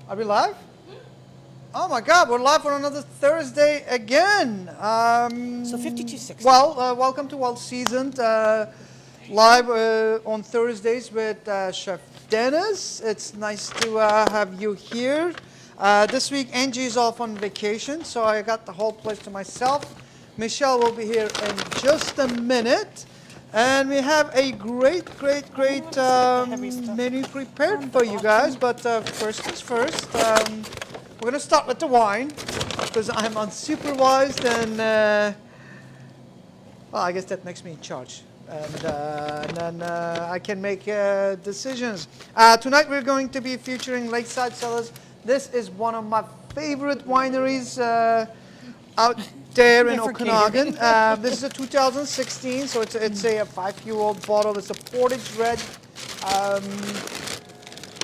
Are we live? Oh my God, we're live on another Thursday again. So 52.60. Well, welcome to Well Seasoned, live on Thursdays with Chef Deniz. It's nice to have you here. This week, Angie is off on vacation, so I got the whole place to myself. Michele will be here in just a minute. And we have a great menu prepared for you guys. But first things first, we're going to start with the wine because I'm unsupervised and, well, I guess that makes me in charge. And then I can make decisions. Tonight we're going to be featuring Lakeside Cellars. This is one of my favorite wineries out there in Okanagan. This is a 2016, so it's a 5-year-old bottle. It's a Portage Red.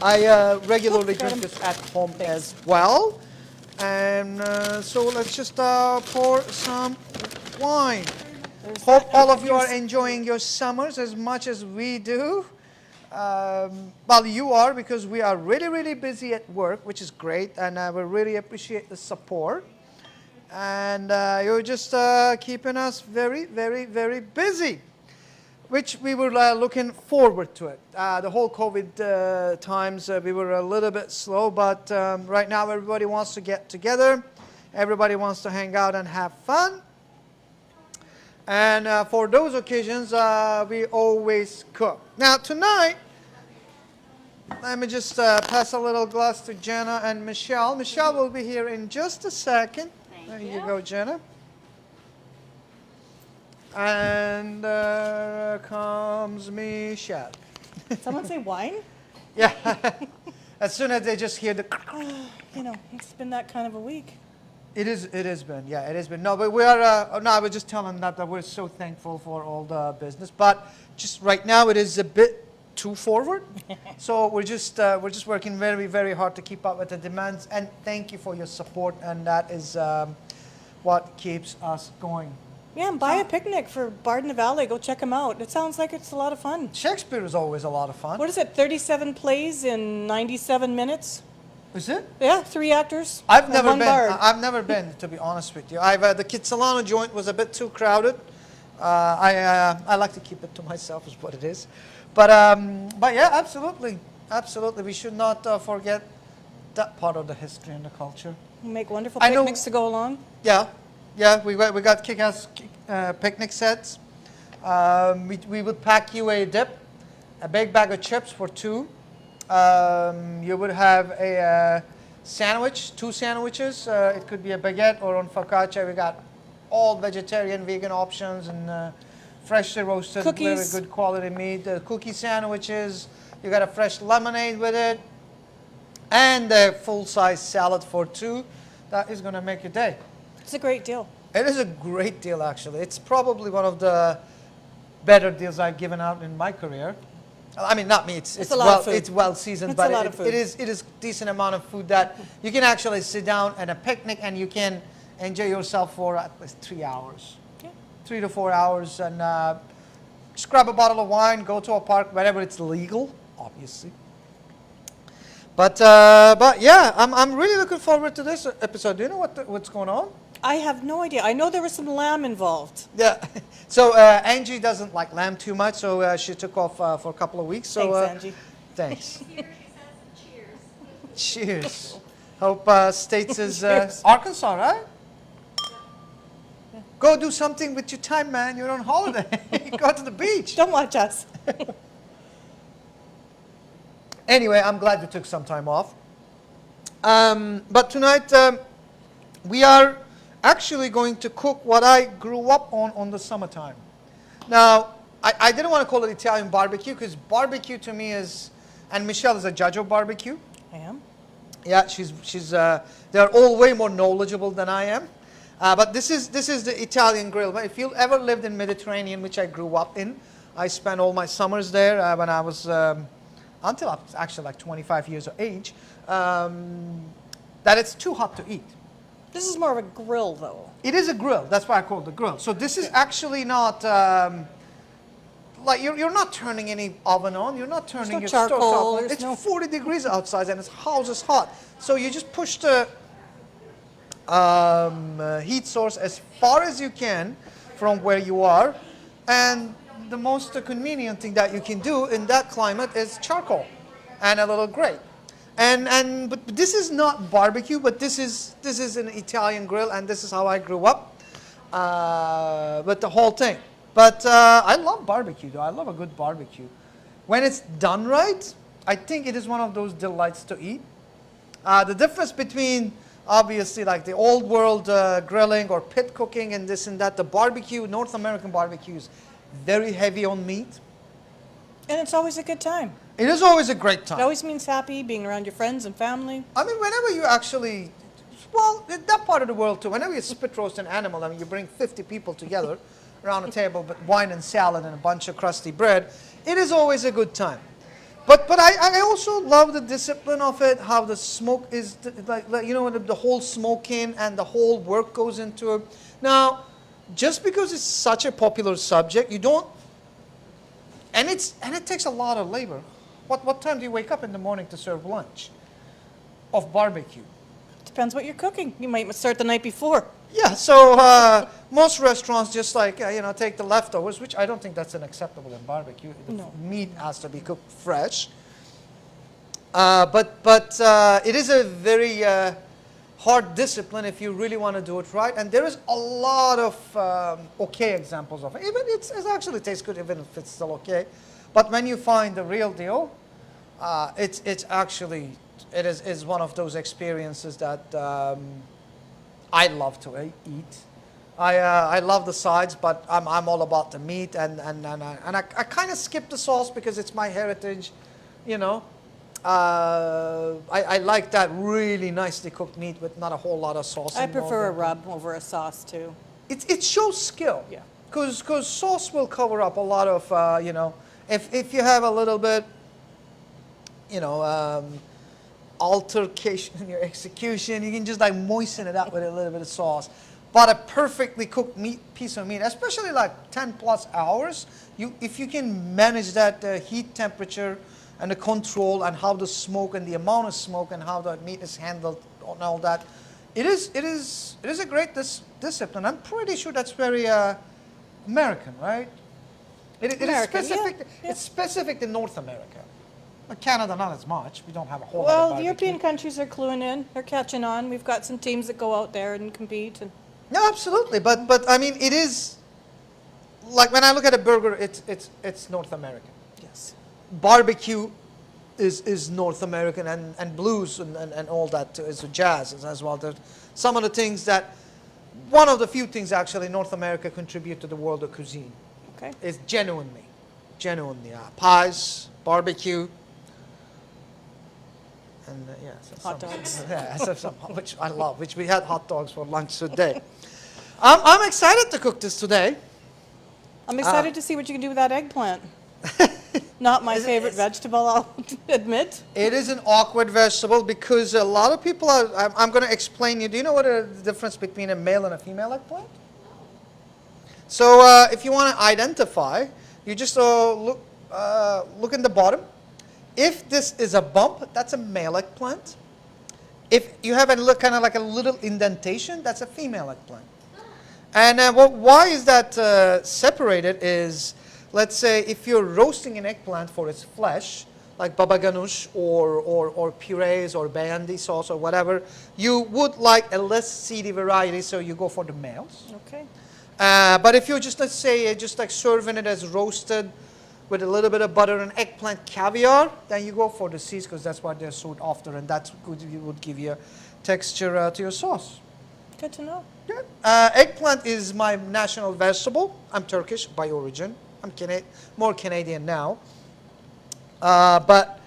I regularly drink this at home as well. And so let's just pour some wine. Hope all of you are enjoying your summers as much as we do. Well, you are, because we are really busy at work, which is great, and we really appreciate the support. And you're just keeping us very busy, which we were looking forward to it. The whole COVID times, we were a little bit slow, but right now everybody wants to get together. Everybody wants to hang out and have fun. And for those occasions, we always cook. Now tonight, let me just pass a little glass to Jenna and Michele. Michele will be here in just a second. There you go, Jenna. And comes Michele. Someone say wine? Yeah. As soon as they just hear the... You know, it's been that kind of a week. It has been, yeah, it has been. No, but we are, no, I was just telling that we're so thankful for all the business. But just right now, it is a bit too forward. So we're just working very hard to keep up with the demands. And thank you for your support. And that is what keeps us going. Yeah, and buy a picnic for Bard in the Valley. Go check them out. It sounds like it's a lot of fun. Shakespeare is always a lot of fun. What is it, 37 plays in 97 minutes? Is it? Yeah, 3 actors. I've and never one been. bard. I've never been, to be honest with you. The Kitsilano joint was a bit too crowded. I like to keep it to myself, is what it is. But yeah, absolutely. We should not forget that part of the history and the culture. Make wonderful picnics to go along. Yeah, we got kick-ass picnic sets. We would pack you a dip, a big bag of chips for 2. You would have a sandwich, 2 sandwiches. It could be a baguette or on focaccia. We got all vegetarian, vegan options and freshly roasted, cookies. Very good quality meat. Cookie sandwiches. You got a fresh lemonade with it, and a full-size salad for 2. That is going to make your day. It's a great deal. It is a great deal, actually. It's probably one of the better deals I've given out in my career. I mean, not me. It's a lot of food. It's well seasoned, It's but a lot of food. it is decent amount of food that you can actually sit down at a picnic and you can enjoy yourself for at least 3 hours. 3 to 4 hours, and just grab a bottle of wine, go to a park, wherever it's legal, obviously. But yeah, I'm really looking forward to this episode. Do you know what's going on? I have no idea. I know there was some lamb involved. Yeah. So Angie doesn't like lamb too much, so she took off for a couple of weeks. So, Thanks, Angie. Thanks. Cheers. Cheers. Hope States is Cheers. Arkansas, right? Go do something with your time, man. You're on holiday. Go to the beach. Don't watch us. Anyway, I'm glad you took some time off. But tonight, we are actually going to cook what I grew up on the summertime. Now, I didn't want to call it Italian barbecue because barbecue to me is, and Michele is a judge of barbecue. I am. Yeah, they're all way more knowledgeable than I am. But this is the Italian grill. If you ever lived in Mediterranean, which I grew up in, I spent all my summers there when I was, until I was actually like 25 years of age, that it's too hot to eat. This is more of a grill, though. It is a grill. That's why I call it the grill. So this is actually not like you're not turning any oven on. You're not turning no your charcoal, stove on. there's It's no- 40 degrees outside and the house is hot. So you just push the heat source as far as you can from where you are, and the most convenient thing that you can do in that climate is charcoal and a little grate. But this is not barbecue, but this is an Italian grill, and this is how I grew up with the whole thing. But I love barbecue, though. I love a good barbecue. When it's done right, I think it is one of those delights to eat. The difference between, obviously, like the old world grilling or pit cooking and this and that, the barbecue, North American barbecue is very heavy on meat. And it's always a good time. It is always a great It time. always means happy, being around your friends and family. I mean, whenever you actually, well, in that part of the world too, whenever you spit roast an animal, I mean, you bring 50 people together around a table with wine and salad and a bunch of crusty bread, it is always a good time. But I also love the discipline of it, how the smoke is, like you know, the whole smoking and the whole work goes into it. Now, just because it's such a popular subject, you don't, and it takes a lot of labor. What time do you wake up in the morning to serve lunch of barbecue? Depends what you're cooking. You might start the night before. Yeah, so most restaurants just like, take the leftovers, which I don't think that's unacceptable in barbecue. The No. meat has to be cooked fresh. But it is a very hard discipline if you really want to do it right. And there is a lot of okay examples of it. Even it actually tastes good even if it's still okay. But when you find the real deal, it's actually, it is one of those experiences that I love to eat. I love the sides, but I'm all about the meat, and I kind of skip the sauce because it's my heritage, you know. I like that really nicely cooked meat with not a whole lot of sauce. I involved prefer a in it. rub over a sauce too. It shows skill. Yeah. Because sauce will cover up a lot of, if you have a little bit, altercation in your execution, you can just like moisten it up with a little bit of sauce. But a perfectly cooked piece of meat, especially like 10 plus hours, if you can manage that heat temperature and the control and how the smoke and the amount of smoke and how the meat is handled and all that, it is a great discipline. I'm pretty sure that's very American, right? It is American, specific. yeah. It's specific to North America. Canada, not as much. We don't have a whole lot Well, of the barbecue. European countries are cluing in. They're catching on. We've got some teams that go out there and compete. And No, absolutely. But I mean, it is like when I look at a burger, it's North American. yes, Barbecue is North American, and blues and all that too, is jazz as well. There's some of the things that, one of the few things actually North America contribute to the world of cuisine okay. is genuinely pies, barbecue. And Hot dogs. Yeah, which I love. Which we had hot dogs for lunch today. I'm excited to cook this today. I'm excited to see what you can do with that eggplant. Not my favorite vegetable, I'll admit. It is an awkward vegetable because a lot of people are. I'm going to explain you. Do you know what the difference between a male and a female eggplant? So if you want to identify, you just look in the bottom. If this is a bump, that's a male eggplant. If you have kind of like a little indentation, that's a female eggplant. And why is that separated is, let's say if you're roasting an eggplant for its flesh, like baba ganoush or purees or bayandi sauce or whatever, you would like a less seedy variety, so you go for the males. Okay. But if you're just, let's say, just like serving it as roasted with a little bit of butter and eggplant caviar, then you go for the seeds because that's what they're sought after, and that's good. It would give you texture to your sauce. Good to know. Yeah. Eggplant is my national vegetable. I'm Turkish by origin. I'm more Canadian now. But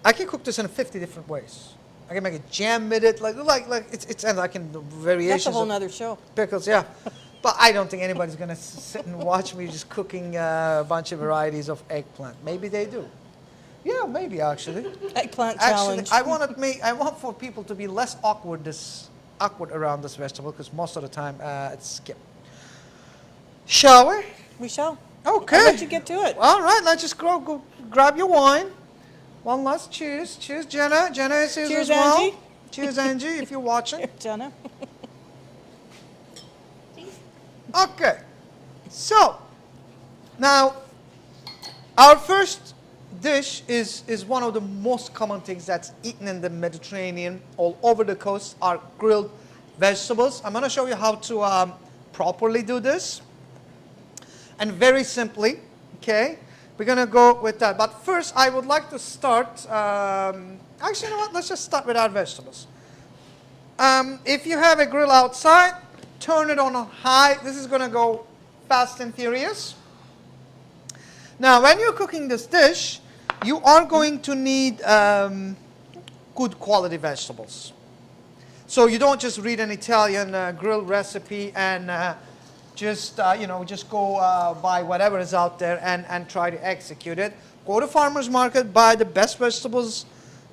I can cook this in 50 different ways. I can make a jam with it, like it's and I can do variations. That's a whole of nother show. pickles, yeah. But I don't think anybody's gonna sit and watch me just cooking a bunch of varieties of eggplant. Maybe they do. Yeah, maybe actually. Eggplant Actually, challenge. I want for people to be less awkward around this vegetable because most of the time it's skip. Shall we? We shall. Okay. I'll let you get to it. All right, let's just go grab your wine. One last cheers. Cheers, Jenna. Jenna is here Cheers, as well. Angie. Cheers, Angie, if you're watching. Jenna. Okay. So, now, our first dish is one of the most common things that's eaten in the Mediterranean all over the coast are grilled vegetables. I'm going to show you how to properly do this. And very simply, okay, we're going to go with that. But first, I would like to start, actually, you know what, let's just start with our vegetables. If you have a grill outside, turn it on high. This is going to go fast and furious. Now, when you're cooking this dish, you are going to need good quality vegetables. So you don't just read an Italian grill recipe and just go buy whatever is out there and try to execute it. Go to farmer's market, buy the best vegetables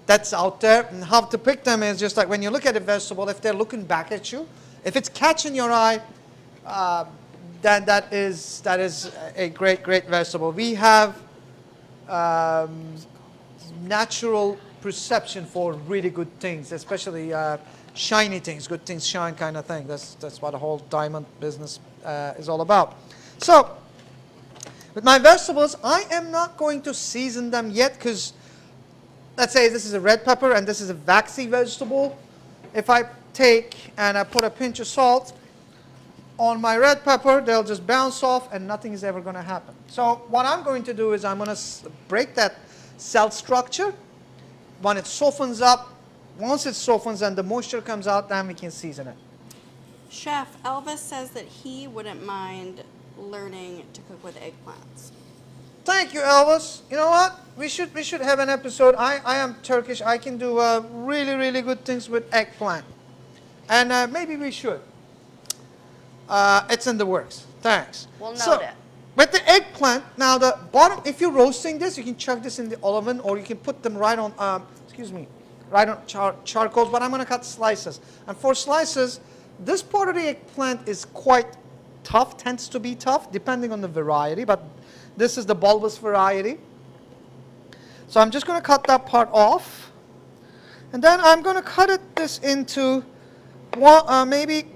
that's out there, and how to pick them is just like when you look at a vegetable, if they're looking back at you, if it's catching your eye, then that is a great vegetable. We have natural perception for really good things, especially shiny things, good things shine kind of thing. That's what the whole diamond business is all about. So, with my vegetables, I am not going to season them yet because, let's say this is a red pepper and this is a waxy vegetable. If I take and I put a pinch of salt on my red pepper, they'll just bounce off and nothing is ever going to happen. So what I'm going to do is I'm going to break that cell structure. When it softens up, once it softens and the moisture comes out, then we can season it. Chef, Elvis says that he wouldn't mind learning to cook with eggplants. Thank you, Elvis. You know what? We should have an episode. I am Turkish. I can do really good things with eggplant. And maybe we should. It's in the works. Thanks. We'll note it. With the eggplant, now the bottom, if you're roasting this, you can chuck this in the oven or you can put them right on, right on charcoal, but I'm going to cut slices. And for slices, this part of the eggplant is quite tough, tends to be tough, depending on the variety, but this is the bulbous variety. So I'm just going to cut that part off. And then I'm going to cut this into maybe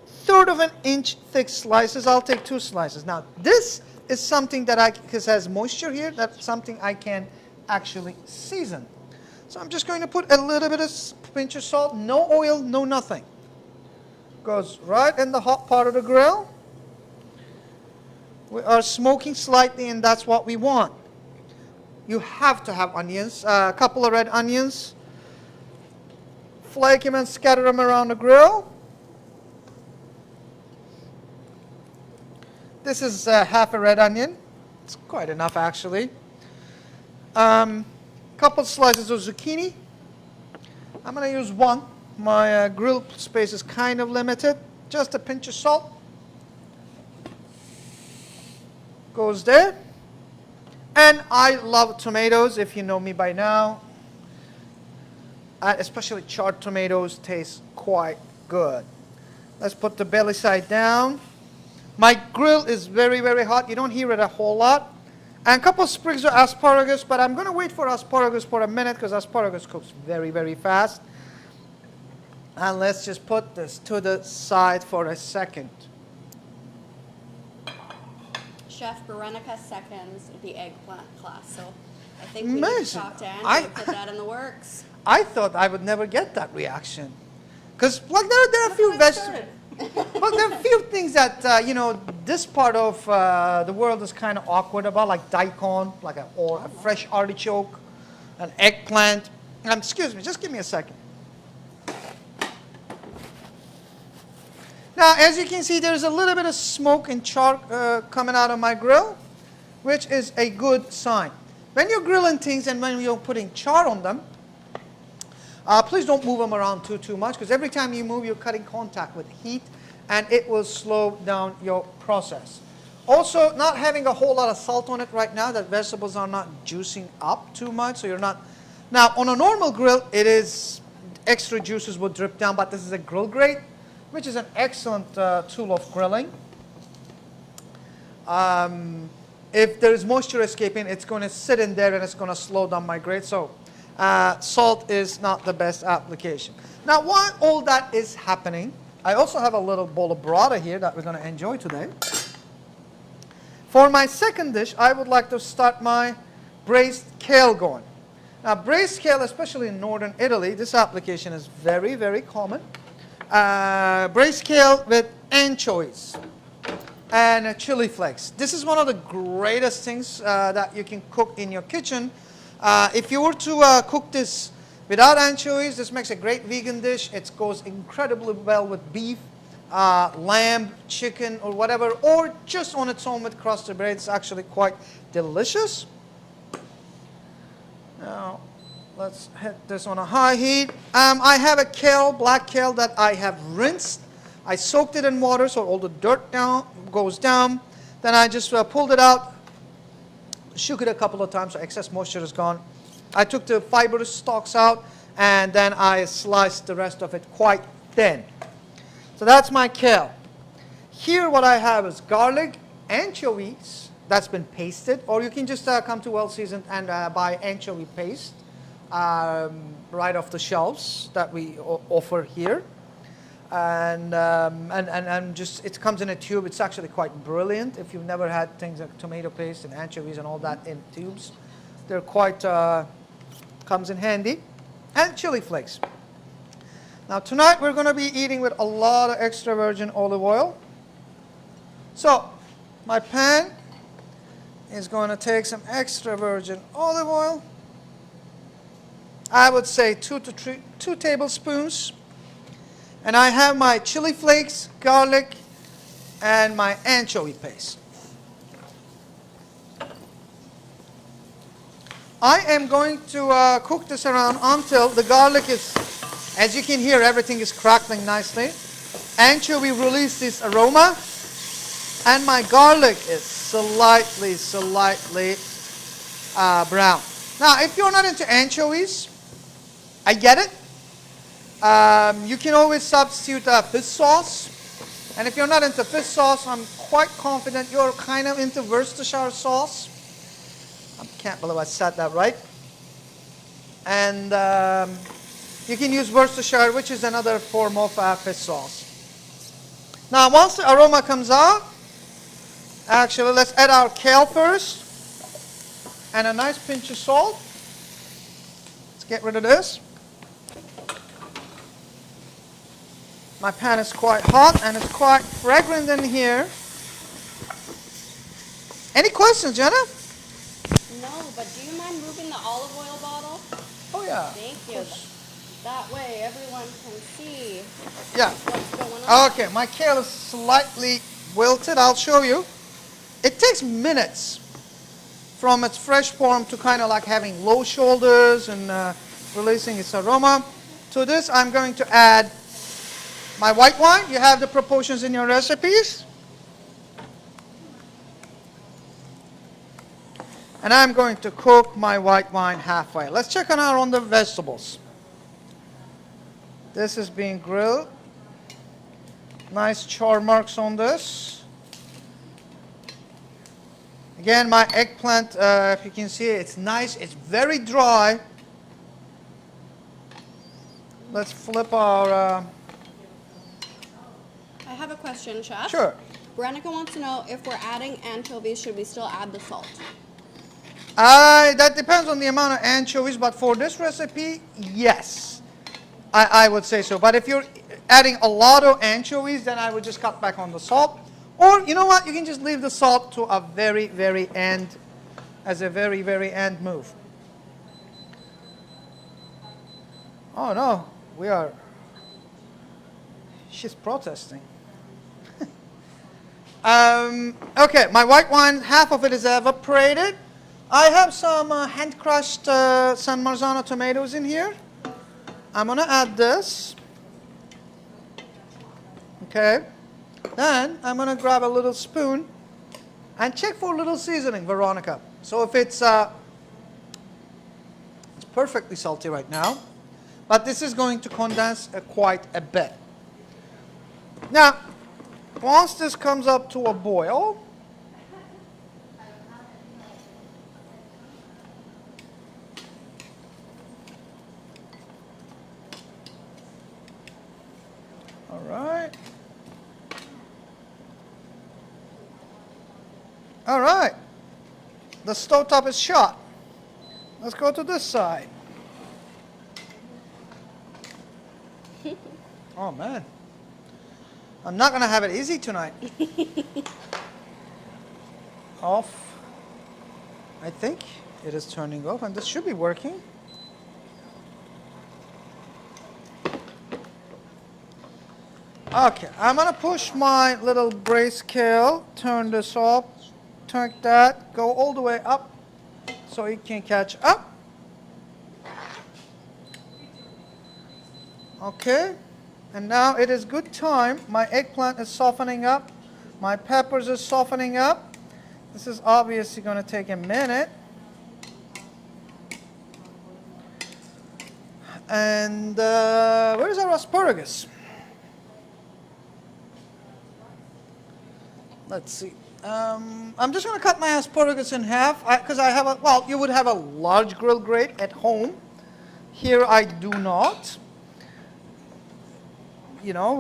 third of an inch thick slices. I'll take 2 slices. Now, this is something that because it has moisture here, that's something I can actually season. So I'm just going to put a little bit of pinch of salt, no oil, no nothing. Goes right in the hot part of the grill. We are smoking slightly and that's what we want. You have to have onions, a couple of red onions. Flake them and scatter them around the grill. This is half a red onion. It's quite enough actually. Couple slices of zucchini. I'm going to use 1. My grill space is kind of limited. Just a pinch of salt. Goes there. And I love tomatoes, if you know me by now. Especially charred tomatoes taste quite good. Let's put the belly side down. My grill is very hot. You don't hear it a whole lot. And a couple of sprigs of asparagus, but I'm going to wait for asparagus for a minute because asparagus cooks very fast. And let's just put this to the side for a second. Chef Veronica seconds the eggplant class, so I think we need Amazing. to talk to Andrew and put that in the works. I thought I would never get that reaction. Because like, there are a few vegetables. Well, there are a few things that, this part of the world is kind of awkward about, like daikon, or a fresh artichoke, an eggplant. Excuse me, just give me a second. Now, as you can see, there's a little bit of smoke and char coming out of my grill, which is a good sign. When you're grilling things and when you're putting char on them, please don't move them around too much, because every time you move, you're cutting contact with heat, and it will slow down your process. Also, not having a whole lot of salt on it right now, that vegetables are not juicing up too much, so you're not. Now, on a normal grill, it is extra juices will drip down, but this is a grill grate, which is an excellent tool of grilling. If there is moisture escaping, it's going to sit in there and it's going to slow down my grate. So salt is not the best application. Now, while all that is happening, I also have a little bowl of burrata here that we're going to enjoy today. For my second dish, I would like to start my braised kale going. Now, braised kale, especially in northern Italy, this application is very, very common. Braised kale with anchovies and chili flakes. This is one of the greatest things that you can cook in your kitchen. If you were to cook this without anchovies, this makes a great vegan dish. It goes incredibly well with beef, lamb, chicken, or whatever, or just on its own with crusted bread. It's actually quite delicious. Now, let's hit this on a high heat. I have a kale, black kale, that I have rinsed. I soaked it in water so all the dirt goes down. Then I just pulled it out, shook it a couple of times so excess moisture is gone. I took the fibrous stalks out, and then I sliced the rest of it quite thin. So that's my kale. Here what I have is garlic, anchovies that's been pasted, or you can just come to Well Seasoned and buy anchovy paste right off the shelves that we offer here. And just it comes in a tube. It's actually quite brilliant. If you've never had things like tomato paste and anchovies and all that in tubes, they're quite comes in handy. And chili flakes. Now tonight we're going to be eating with a lot of extra virgin olive oil. So my pan is going to take some extra virgin olive oil. I would say 2 tablespoons. And I have my chili flakes, garlic, and my anchovy paste. I am going to cook this around until the garlic is, as you can hear, everything is crackling nicely. Anchovy release this aroma, and my garlic is slightly brown. Now, if you're not into anchovies, I get it. You can always substitute fish sauce. And if you're not into fish sauce, I'm quite confident you're kind of into Worcestershire sauce. I can't believe I said that right. And you can use Worcestershire, which is another form of fish sauce. Now, once the aroma comes out, actually, let's add our kale first. And a nice pinch of salt. Let's get rid of this. My pan is quite hot and it's quite fragrant in here. Any questions, Jenna? No, but do you mind moving the olive oil bottle? Oh yeah. Thank you. That way everyone can see Yeah. what's going on. Okay, my kale is slightly wilted. I'll show you. It takes minutes from its fresh form to kind of like having low shoulders and releasing its aroma. To this, I'm going to add my white wine. You have the proportions in your recipes. And I'm going to cook my white wine halfway. Let's check on the vegetables. This is being grilled. Nice char marks on this. Again, my eggplant, if you can see it, it's nice. It's very dry. Let's flip our... I have a question, Chef. Sure. Veronica wants to know if we're adding anchovies, should we still add the salt? That depends on the amount of anchovies, but for this recipe, yes. I would say so. But if you're adding a lot of anchovies, then I would just cut back on the salt. Or, you know what, you can just leave the salt to a very, very end, as a very, very end move. Oh no, she's protesting. Okay, my white wine, half of it is evaporated. I have some hand-crushed San Marzano tomatoes in here. I'm going to add this. Okay. Then I'm going to grab a little spoon and check for a little seasoning, Veronica. So if it's perfectly salty right now, but this is going to condense quite a bit. Now, once this comes up to a boil, All right. All right. The stovetop is shut. Let's go to this side. Oh man. I'm not gonna have it easy tonight. Off. I think it is turning off and this should be working. Okay, I'm gonna push my little braised kale, turn this off, turn that, go all the way up so it can catch up. Okay, and now it is good time. My eggplant is softening up, my peppers are softening up. This is obviously gonna take a minute. And where's our asparagus? Let's see. I'm just going to cut my asparagus in half because I have a, well, you would have a large grill grate at home. Here I do not. You know,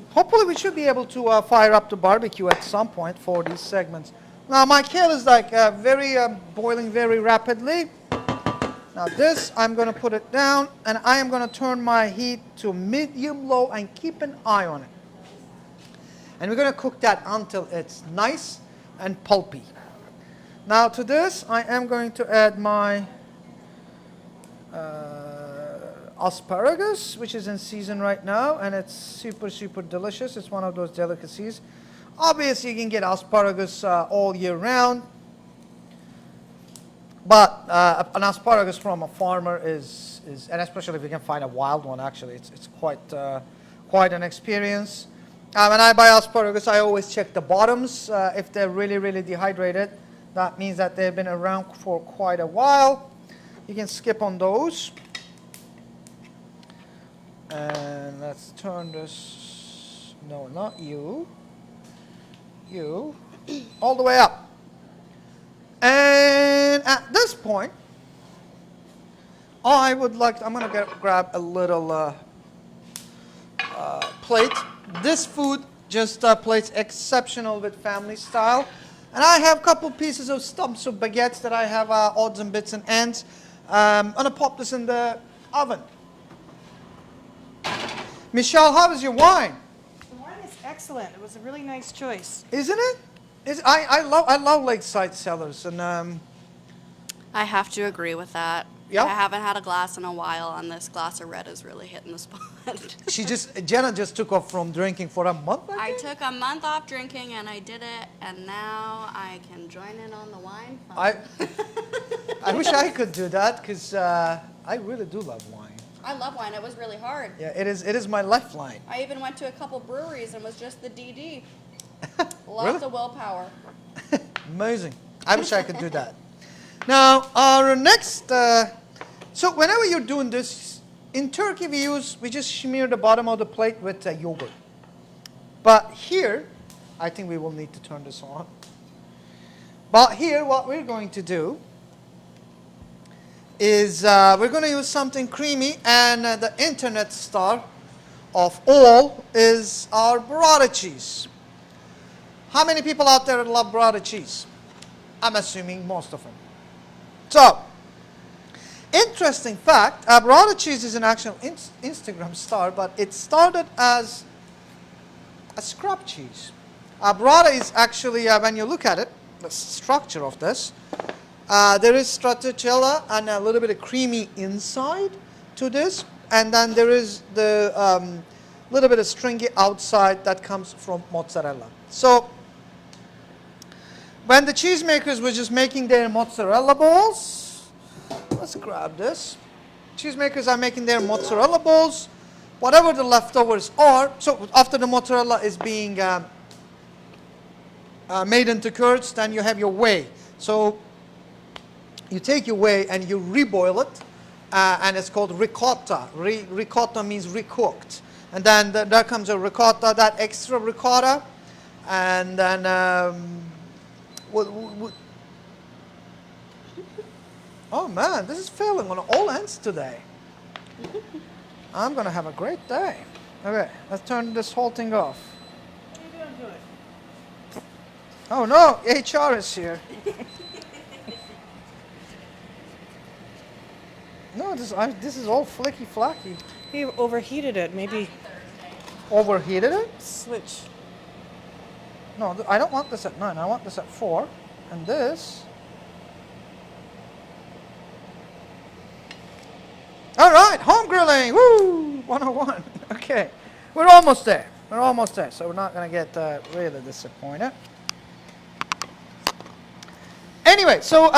hopefully we should be able to fire up the barbecue at some point for these segments. Now my kale is like boiling very rapidly. Now this, I'm going to put it down and I am going to turn my heat to medium-low and keep an eye on it. And we're going to cook that until it's nice and pulpy. Now to this, I am going to add my asparagus, which is in season right now, and it's super, super delicious. It's one of those delicacies. Obviously, you can get asparagus all year round, but an asparagus from a farmer is, and especially if you can find a wild one, actually, it's quite an experience. When I buy asparagus, I always check the bottoms. If they're really, really dehydrated, that means that they've been around for quite a while. You can skip on those. And let's turn this, no, not you, all the way up. And at this point, I'm going to grab a little plate. This food just plates exceptional with family style. And I have a couple pieces of stumps of baguettes that I have odds and bits and ends. I'm going to pop this in the oven. Michele, how is your wine? The wine is excellent. It was a really nice choice. Isn't it? I love lakeside cellars. And I have to agree with that. Yep. I haven't had a glass in a while, and this glass of red is really hitting the spot. Jenna just took off from drinking for a month. I took a month off drinking, and I did it, and now I can join in on the wine fun. I wish I could do that because I really do love wine. I love wine. It was really hard. Yeah, it is my lifeline. I even went to a couple breweries and was just the DD. Lots Really? of willpower. Amazing. I wish I could do that. Now, our next, so whenever you're doing this, in Turkey we just smear the bottom of the plate with yogurt. But here, I think we will need to turn this on. But here, what we're going to do is we're going to use something creamy, and the internet star of all is our burrata cheese. How many people out there love burrata cheese? I'm assuming most of them. So, interesting fact, burrata cheese is an actual Instagram star, but it started as a scrub cheese. Burrata is actually, when you look at it, the structure of this, there is stracciatella and a little bit of creamy inside to this, and then there is the little bit of stringy outside that comes from mozzarella. So, when the cheesemakers were just making their mozzarella balls, let's grab this. Cheesemakers are making their mozzarella balls, whatever the leftovers are. So after the mozzarella is being made into curds, then you have your whey. So you take your whey and you reboil it, and it's called ricotta. Ricotta means recooked. And then there comes a ricotta, that extra ricotta, and then oh man, this is failing on all ends today. I'm going to have a great day. Okay, let's turn this whole thing off. What are you doing to it? Oh no, HR is here. No, this is all flicky flacky. You overheated it. Maybe Overheated it? switch. No, I don't want this at 9. I want this at 4. And this. All right, home grilling. Woo! 101. Okay, we're almost there. We're almost there. So we're not going to get really disappointed. Anyway, so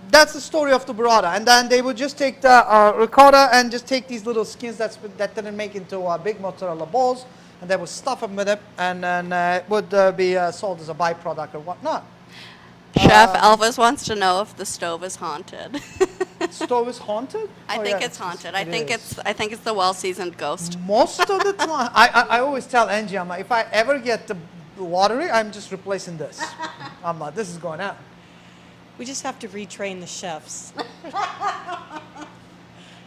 that's the story of the burrata. And then they would just take the ricotta and just take these little skins that didn't make into big mozzarella balls, and they would stuff them with it, and then it would be sold as a byproduct or whatnot. Chef Elvis wants to know if the stove is haunted. Stove is haunted? I Oh, think yeah, it's haunted. I it think is. it's the well-seasoned ghost. Most of the time. I always tell Angie, I'm like, if I ever get the lottery, I'm just replacing this. I'm like, this is going out. We just have to retrain the chefs.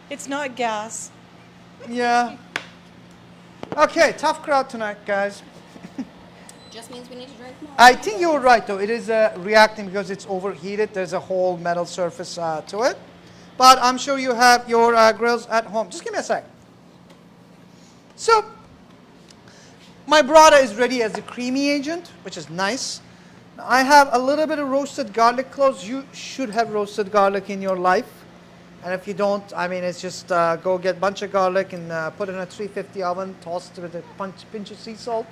It's not gas. Yeah. Okay, tough crowd tonight, guys. Just means we need to drink more. I think you're right, though. It is reacting because it's overheated. There's a whole metal surface to it. But I'm sure you have your grills at home. Just give me a sec. So, my burrata is ready as a creamy agent, which is nice. I have a little bit of roasted garlic cloves. You should have roasted garlic in your life. And if you don't, I mean, it's just go get a bunch of garlic and put it in a 350 oven, toss it with a pinch of sea salt,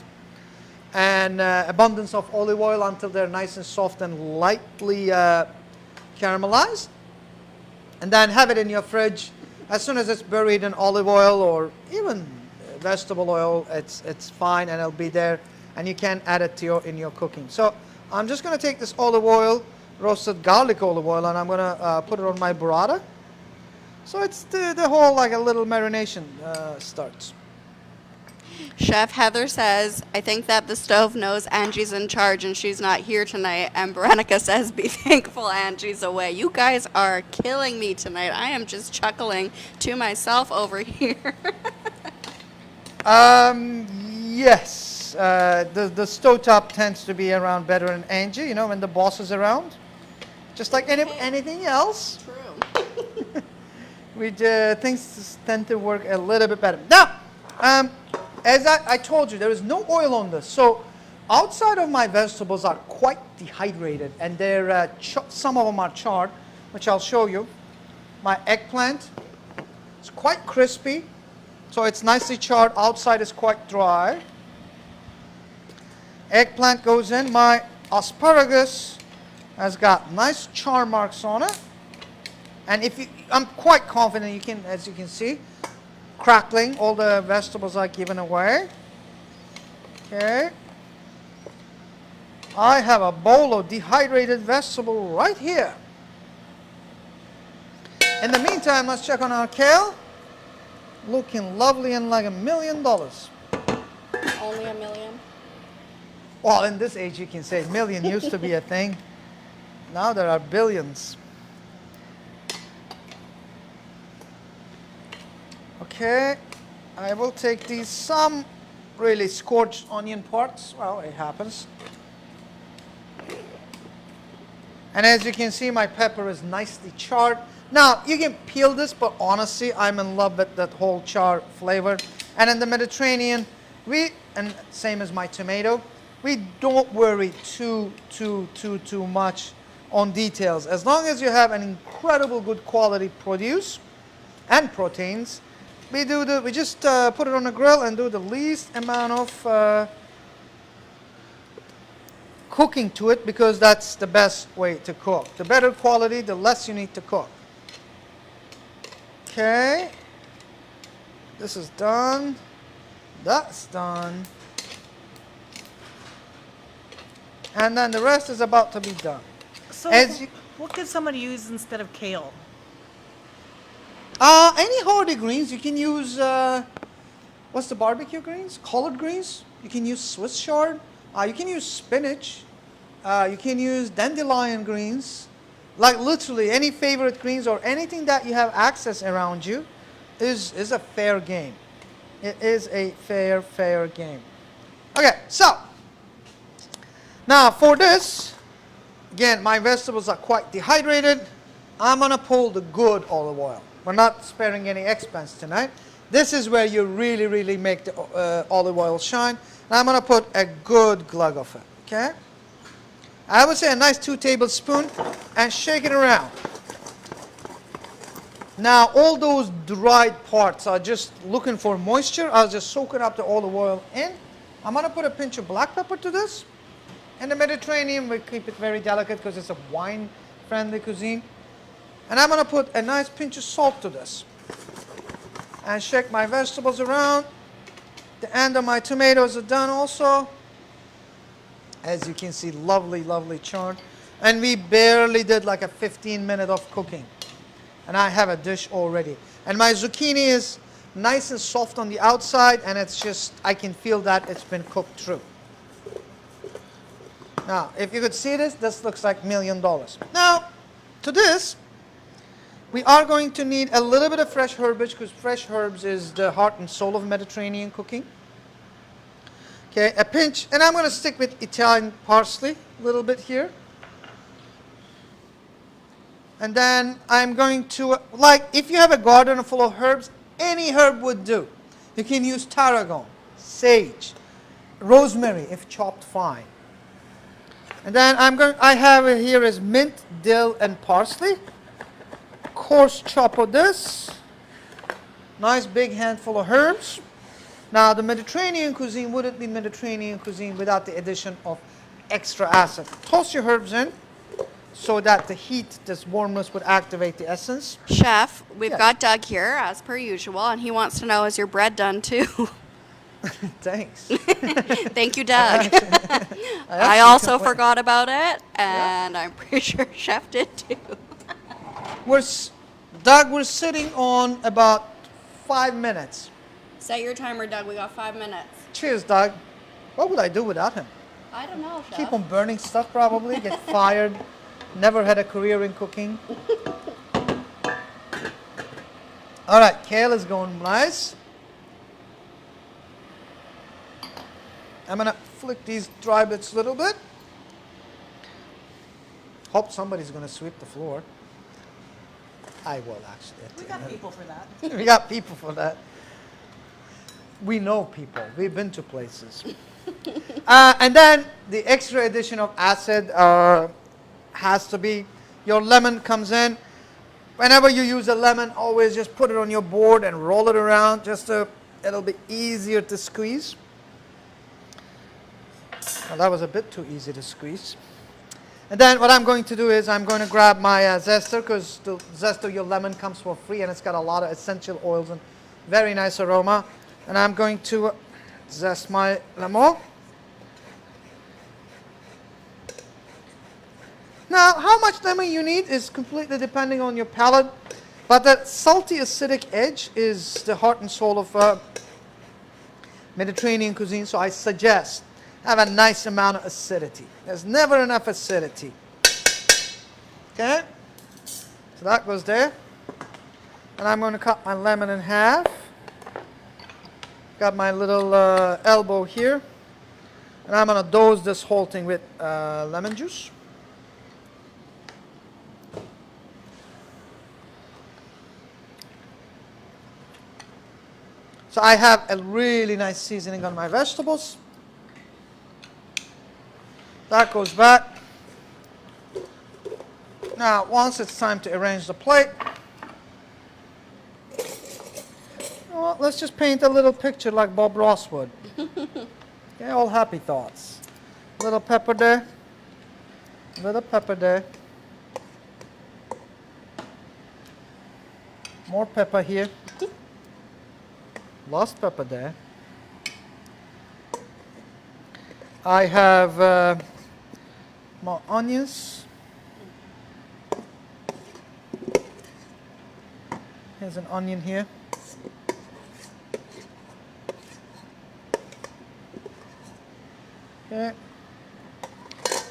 and abundance of olive oil until they're nice and soft and lightly caramelized. And then have it in your fridge. As soon as it's buried in olive oil or even vegetable oil, it's fine and it'll be there. And you can add it to in your cooking. So I'm just going to take this olive oil, roasted garlic olive oil, and I'm going to put it on my burrata. So it's the whole like a little marination starts. Chef Heather says, I think that the stove knows Angie's in charge and she's not here tonight. And Veronica says, be thankful Angie's away. You guys are killing me tonight. I am just chuckling to myself over here. Yes. The stovetop tends to be around better than Angie, you know, when the boss is around. Just like anything else. True. Things tend to work a little bit better. Now, as I told you, there is no oil on this. So outside of my vegetables are quite dehydrated, and they're some of them are charred, which I'll show you. My eggplant is quite crispy, so it's nicely charred. Outside is quite dry. Eggplant goes in. My asparagus has got nice char marks on it. And I'm quite confident you can, as you can see, crackling. All the vegetables are given away. Okay. I have a bowl of dehydrated vegetable right here. In the meantime, let's check on our kale. Looking lovely and like $1 million. Only $1 million? Well, in this age, you can say million used to be a thing. Now there are billions. Okay, I will take some really scorched onion parts. Well, it happens. And as you can see, my pepper is nicely charred. Now, you can peel this, but honestly, I'm in love with that whole char flavor. And in the Mediterranean, and same as my tomato, we don't worry too much on details. As long as you have an incredible good quality produce and proteins, we just put it on the grill and do the least amount of cooking to it, because that's the best way to cook. The better quality, the less you need to cook. Okay, this is done. That's done. And then the rest is about to be done. So, what could somebody use instead of kale? Any hardy greens. You can use, what's the barbecue greens? Collard greens. You can use Swiss chard. You can use spinach. You can use dandelion greens. Like literally any favorite greens or anything that you have access around you is a fair game. It is a fair game. Okay, so now for this, again, my vegetables are quite dehydrated. I'm gonna pull the good olive oil. We're not sparing any expense tonight. This is where you really make the olive oil shine. And I'm gonna put a good glug of it, okay? I would say a nice 2 tablespoons and shake it around. Now all those dried parts are just looking for moisture. I'll just soak it up the olive oil in. I'm gonna put a pinch of black pepper to this. In the Mediterranean, we keep it very delicate because it's a wine-friendly cuisine. And I'm gonna put a nice pinch of salt to this. And shake my vegetables around. The end of my tomatoes are done also. As you can see, lovely chard. And we barely did like a 15-minute of cooking. And I have a dish already. And my zucchini is nice and soft on the outside, and it's just, I can feel that it's been cooked through. Now, if you could see this looks like $1 million. Now, to this, we are going to need a little bit of fresh herbage, because fresh herbs is the heart and soul of Mediterranean cooking. Okay, a pinch, and I'm going to stick with Italian parsley a little bit here. And then I'm going to, like, if you have a garden full of herbs, any herb would do. You can use tarragon, sage, rosemary if chopped fine. And then I have it here is mint, dill, and parsley. Coarse chop of this. Nice big handful of herbs. Now the Mediterranean cuisine wouldn't be Mediterranean cuisine without the addition of extra acid. Toss your herbs in so that the heat, this warmness would activate the essence. Chef, we've Yes. got Doug here, as per usual, and he wants to know, is your bread done too? Thanks. Thank you, Doug. I also forgot about it, and I'm pretty sure Chef did too. Doug, we're sitting on about 5 minutes. Set your timer, Doug. We got 5 minutes. Cheers, Doug. What would I do without him? I don't know, Chef. Keep on burning stuff probably, get fired, never had a career in cooking. All right, kale is going nice. I'm gonna flick these dry bits a little bit. Hope somebody's gonna sweep the floor. I will actually. We got people for that. We got people for that. We know people. We've been to places. And then the extra addition of acid has to be, your lemon comes in. Whenever you use a lemon, always just put it on your board and roll it around just so it'll be easier to squeeze. Well, that was a bit too easy to squeeze. And then what I'm going to do is I'm going to grab my zester, because the zest of your lemon comes for free and it's got a lot of essential oils and very nice aroma. And I'm going to zest my lemon. Now, how much lemon you need is completely depending on your palate, but that salty acidic edge is the heart and soul of Mediterranean cuisine, so I suggest have a nice amount of acidity. There's never enough acidity. Okay? So that goes there. And I'm going to cut my lemon in half. Got my little elbow here. And I'm going to dose this whole thing with lemon juice. So I have a really nice seasoning on my vegetables. That goes back. Now, once it's time to arrange the plate, well, let's just paint a little picture like Bob Ross would. Okay, all happy thoughts. Little pepper there. Little pepper there. More pepper here. Lost pepper there. I have more onions. Here's an onion here. Okay.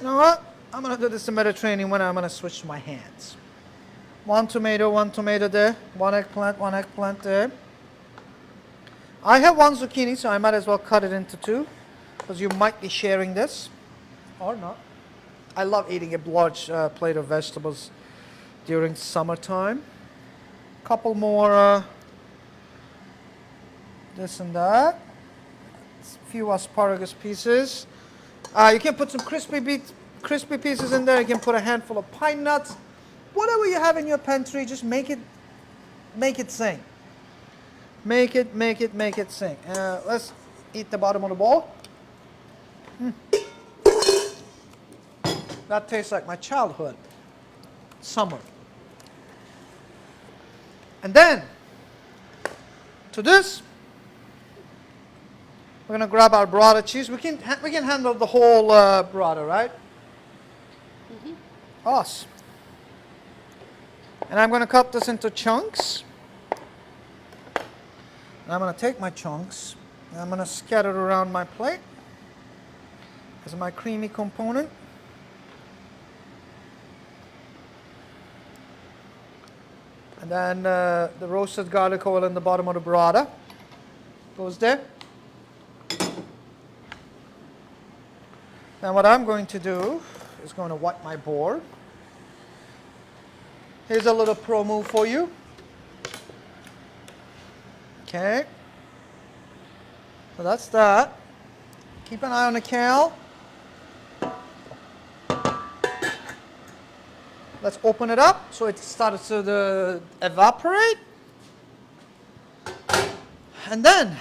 You know what? I'm going to do this the Mediterranean when I'm going to switch to my hands. One tomato there. One eggplant there. I have one zucchini, so I might as well cut it into two, because you might be sharing this, or not. I love eating a large plate of vegetables during summertime. Couple more this and that. A few asparagus pieces. You can put some crispy pieces in there. You can put a handful of pine nuts. Whatever you have in your pantry, just make it sing. Make it sing. Let's eat the bottom of the bowl. That tastes like my childhood. Summer. And then, to this, we're going to grab our burrata cheese. We can handle the whole burrata, right? Awesome. And I'm going to cut this into chunks. And I'm going to take my chunks and I'm going to scatter it around my plate as my creamy component. And then the roasted garlic oil in the bottom of the burrata goes there. Now what I'm going to do is going to wipe my board. Here's a little pro move for you. Okay. So that's that. Keep an eye on the kale. Let's open it up so it starts to evaporate. And then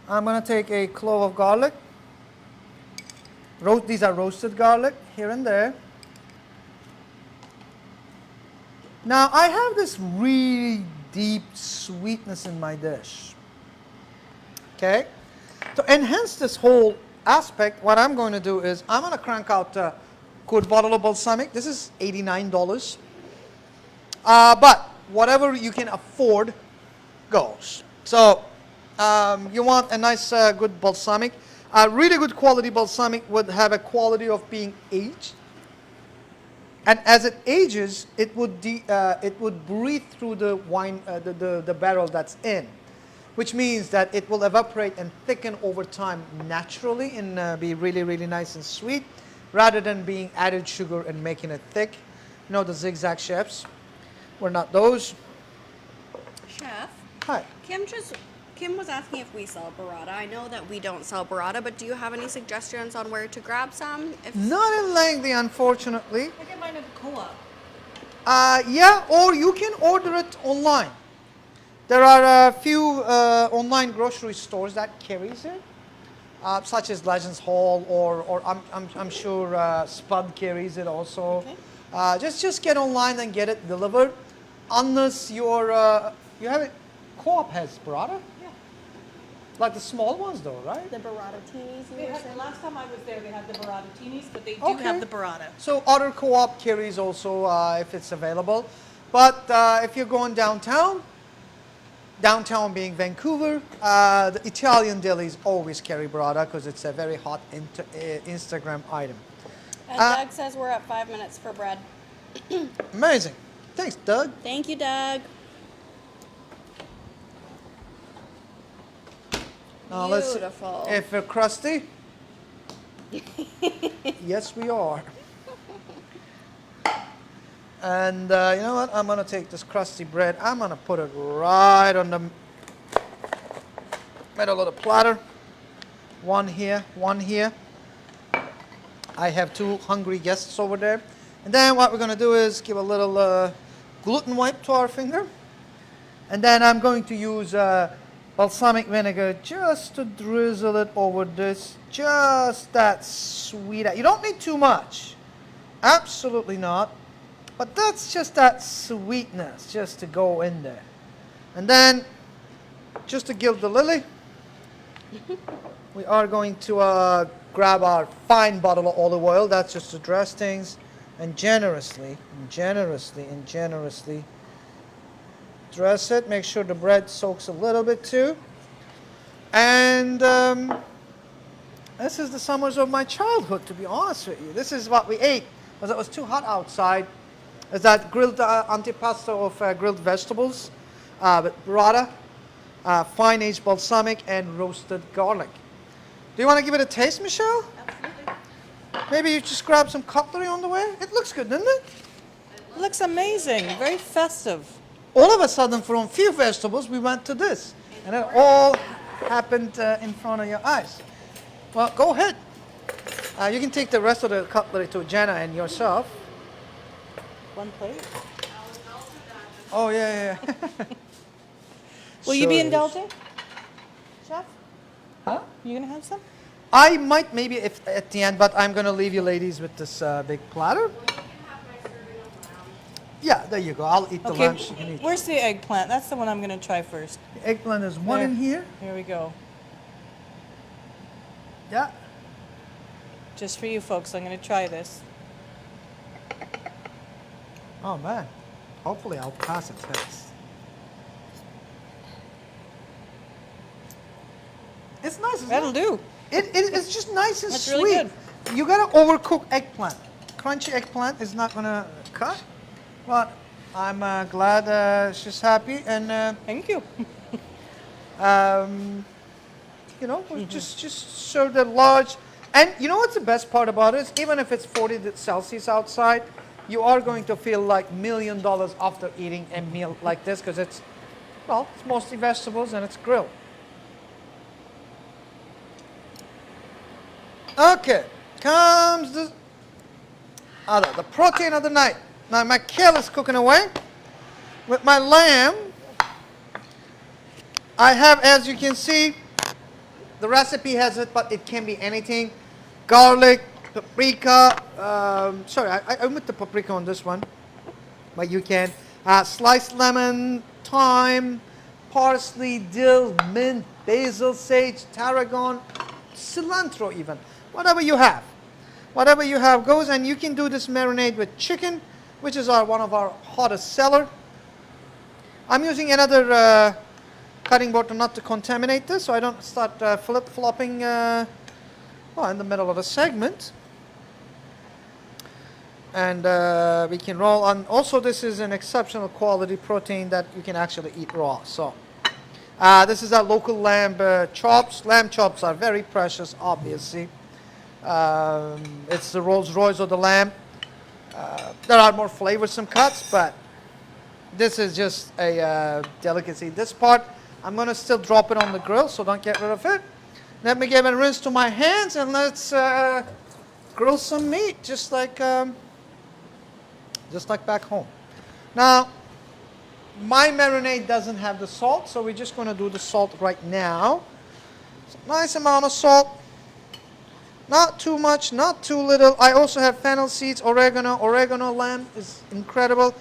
I'm going to take a clove of garlic. These are roasted garlic here and there. Now I have this really deep sweetness in my dish. Okay? To enhance this whole aspect, what I'm going to do is I'm going to crank out a good bottle of balsamic. This is $89. But whatever you can afford goes. So you want a nice good balsamic. Really good quality balsamic would have a quality of being aged. And as it ages, it would breathe through the wine, the barrel that's in, which means that it will evaporate and thicken over time naturally and be really, really nice and sweet, rather than being added sugar and making it thick. You know, the zigzag chefs, we're not those. Chef, Hi. Kim was asking if we sell burrata. I know that we don't sell burrata, but do you have any suggestions on where to grab some? Not in Langley, unfortunately. I get mine at the co-op. Yeah, or you can order it online. There are a few online grocery stores that carries it, such as Legends Hall, or I'm sure Spud carries it also. Okay. Just get online and get it delivered, unless you have it. Co-op has burrata. Yeah. Like the small ones, though, right? The burrata teenies, you They were had, saying? last time I was there, they had the burrata-tinis, but they do Okay. have the burrata. So other co-op carries also if it's available. But if you're going downtown being Vancouver, the Italian delis always carry burrata because it's a very hot Instagram item. And Doug says we're at 5 minutes for bread. Amazing. Thanks, Doug. Thank you, Doug. Now let's see Beautiful. if we're crusty. Yes, we are. And you know what? I'm going to take this crusty bread. I'm going to put it right on the middle of the platter. One here, one here. I have two hungry guests over there. And then what we're going to do is give a little gluten wipe to our finger. And then I'm going to use balsamic vinegar just to drizzle it over this. Just that sweet. You don't need too much. Absolutely not. But that's just that sweetness just to go in there. And then, just to gild the lily, we are going to grab our fine bottle of olive oil. That's just to dress things. And generously dress it. Make sure the bread soaks a little bit too. And this is the summers of my childhood, to be honest with you. This is what we ate because it was too hot outside. Is that grilled antipasto of grilled vegetables with burrata. fine aged balsamic, and roasted garlic. Do you want to give it a taste, Michelle? Absolutely. Maybe you just grab some cutlery on the way. It looks good, doesn't it? It looks amazing. Very festive. All of a sudden, from few vegetables, we went to this. And it all happened in front of your eyes. Well, go ahead. You can take the rest of the cutlery to Jenna and yourself. One plate. Oh, yeah. Will you be So- indulging, Chef? Huh? You gonna have some? I might maybe if at the end, but I'm going to leave you ladies with this big platter. Yeah, there you go. I'll eat the Okay. lunch. You can eat. Where's the eggplant? That's the one I'm gonna try first. The eggplant is one There. in here. Here we go. Yeah. Just for you folks, I'm gonna try this. Oh, man. Hopefully I'll pass it test. It's nice, isn't That'll it? do. It's just nice and That's sweet. really good. You gotta overcook eggplant. Crunchy eggplant is not gonna cut. But I'm glad she's happy, and Thank you. you know, we just serve the large. And you know what's the best part about it is even if it's 40 Celsius outside, you are going to feel like $1 million after eating a meal like this because it's mostly vegetables and it's grilled. Okay, comes the protein of the night. Now my kale is cooking away. With my lamb, I have, as you can see, the recipe has it, but it can be anything. Garlic, paprika, sorry, I omit the paprika on this one, but you can. Sliced lemon, thyme, parsley, dill, mint, basil, sage, tarragon, cilantro even. Whatever you have. Whatever you have goes, and you can do this marinade with chicken, which is one of our hottest seller. I'm using another cutting board not to contaminate this, so I don't start flip-flopping in the middle of the segment. And we can roll on. Also, this is an exceptional quality protein that you can actually eat raw. So this is our local lamb chops. Lamb chops are very precious, obviously. It's the Rolls Royce of the lamb. There are more flavorsome cuts, but this is just a delicacy. This part, I'm going to still drop it on the grill, so don't get rid of it. Let me give it a rinse to my hands, and let's grill some meat, just like back home. Now, my marinade doesn't have the salt, so we're just going to do the salt right now. So nice amount of salt. Not too much, not too little. I also have fennel seeds, oregano. Oregano lamb is incredible.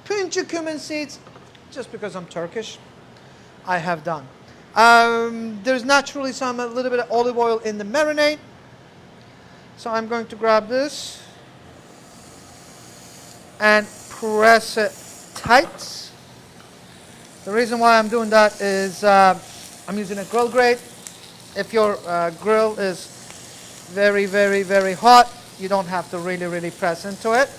Pinch of cumin seeds, just because I'm Turkish, I have done. There's naturally a little bit of olive oil in the marinade. So I'm going to grab this and press it tight. The reason why I'm doing that is I'm using a grill grate. If your grill is very, very, very hot, you don't have to really, really press into it.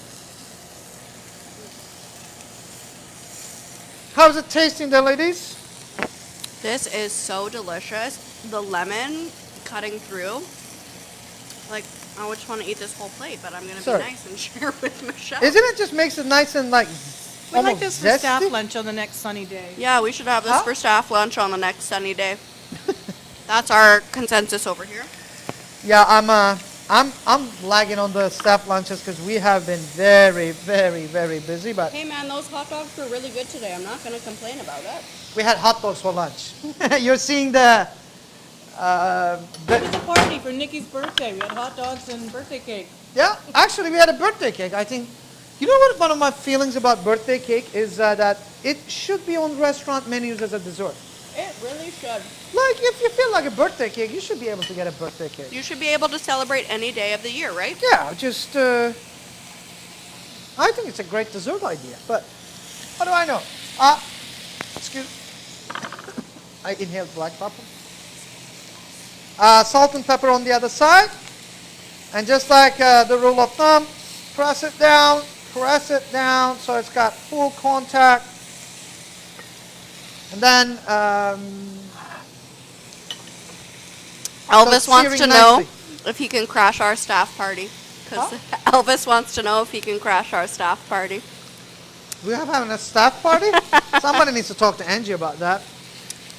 How's it tasting there, ladies? This is so delicious. The lemon cutting through. Like, I just want to eat this whole plate, but I'm going to be Sorry. nice and share with Michelle. Isn't it just makes it nice and like We like almost this for staff zesty? lunch on the next sunny day. Yeah, we should have this Huh? for staff lunch on the next sunny day. That's our consensus over here. Yeah, I'm lagging on the staff lunches because we have been very, very, very busy. But Hey man, those hot dogs were really good today. I'm not going to complain about it. we had hot dogs for lunch. You're seeing the. It was a party for Nikki's birthday. We had hot dogs and birthday cake. Yeah, actually, we had a birthday cake. I think. You know what? One of my feelings about birthday cake is that it should be on restaurant menus as a dessert. It really should. Like, if you feel like a birthday cake, you should be able to get a birthday cake. You should be able to celebrate any day of the year, right? Yeah, just, I think it's a great dessert idea, but what do I know? Excuse, I inhaled black pepper. Salt and pepper on the other side. And just like the rule of thumb, press it down so it's got full contact. And then Elvis wants searing to know nicely. if he can crash our staff party. Because Huh? Elvis wants to know if he can crash our staff party. We have having a staff party? Somebody needs to talk to Angie about that.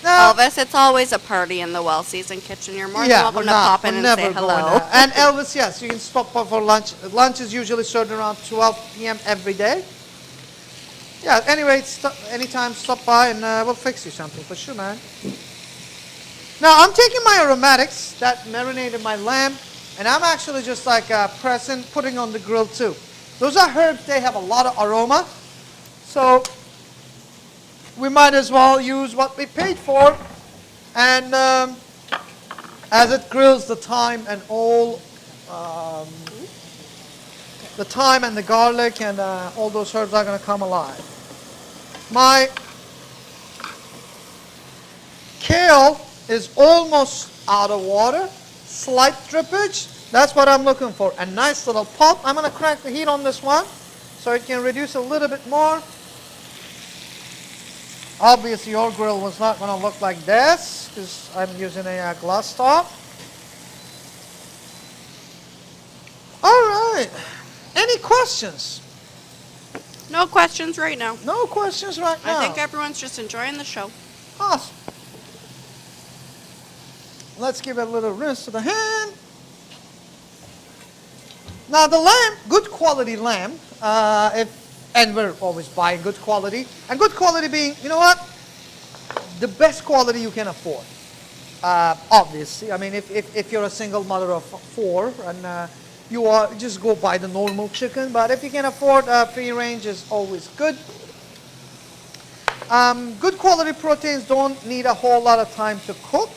No. Elvis, it's always a party in the well-seasoned kitchen. You're more than Yeah, welcome we're to not. pop in We're and never say going hello. there. And Elvis, yes, you can stop by for lunch. Lunch is usually served around 12 p.m. every day. Yeah, anyway, anytime stop by and we'll fix you something for sure, man. Now, I'm taking my aromatics that marinated my lamb, and I'm actually just like putting on the grill too. Those are herbs, they have a lot of aroma. So, we might as well use what we paid for. And as it grills, the thyme and all, the thyme and the garlic and all those herbs are going to come alive. My kale is almost out of water, slight drippage. That's what I'm looking for. A nice little pop. I'm going to crank the heat on this one so it can reduce a little bit more. Obviously, your grill was not going to look like this because I'm using a glass top. All right. Any questions? No questions right now. No questions right now. I think everyone's just enjoying the show. Awesome. Let's give it a little rinse to the hand. Now the lamb, good quality lamb, and we're always buying good quality. And good quality being, you know what? The best quality you can afford. Obviously, I mean, if you're a single mother of 4 and you just go buy the normal chicken. But if you can afford, free range is always good. Good quality proteins don't need a whole lot of time to cook.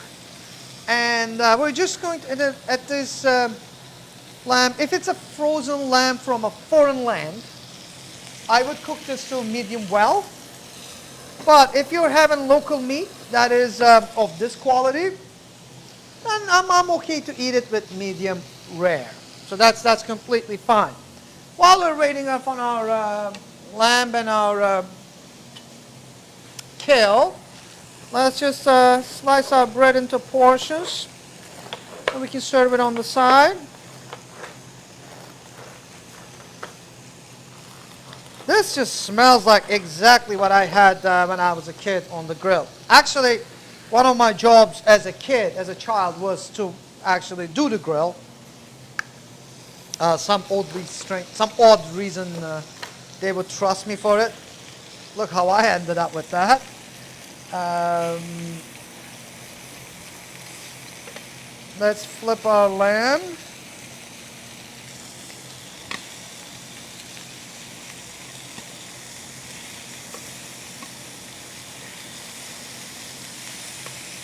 And we're just going to, at this lamb, if it's a frozen lamb from a foreign land, I would cook this to medium well. But if you're having local meat that is of this quality, then I'm okay to eat it with medium rare. So that's completely fine. While we're waiting up on our lamb and our kale, let's just slice our bread into portions and we can serve it on the side. This just smells like exactly what I had when I was a kid on the grill. Actually, one of my jobs as a kid, as a child, was to actually do the grill. Some odd reason they would trust me for it. Look how I ended up with that. Let's flip our lamb.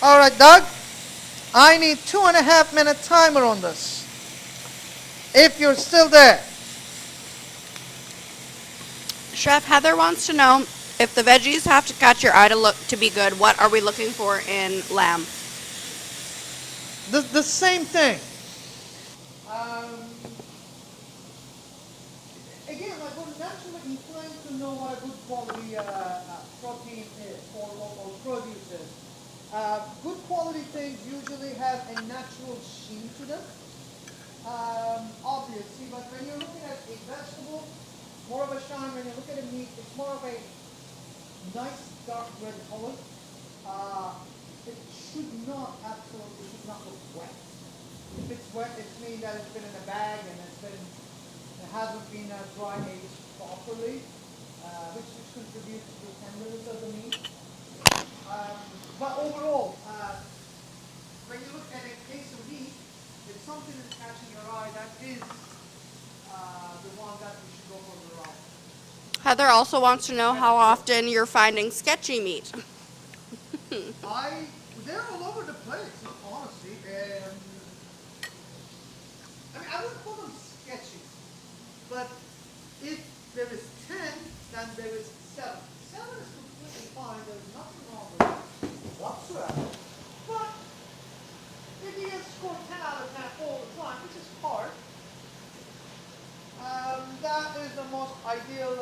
All right, Doug, I need 2.5 minute timer on this. If you're still there. Chef Heather wants to know if the veggies have to catch your eye to be good, what are we looking for in lamb? The same thing. Again, like we're naturally inclined to know what a good quality protein is or produce is. Good quality things usually have a natural sheen to them. Obviously, but when you're looking at a vegetable, more of a shine. When you look at a meat, it's more of a nice dark red color. It should not, absolutely should not look wet. If it's wet, it means that it's been in a bag and it hasn't been dry aged properly, which contributes to the tenderness of the meat. But overall, when you look at a case of meat, if something is catching your eye, that is the one that we should go for the ride. Heather also wants to know how often you're finding sketchy meat. They're all over the place, honestly. I mean, I wouldn't call them sketchy, but if there is 10, then there is 7. 7 is completely fine. There's nothing wrong with it whatsoever. But if you get score 10 out of 10 all the time, which is hard, that is the most ideal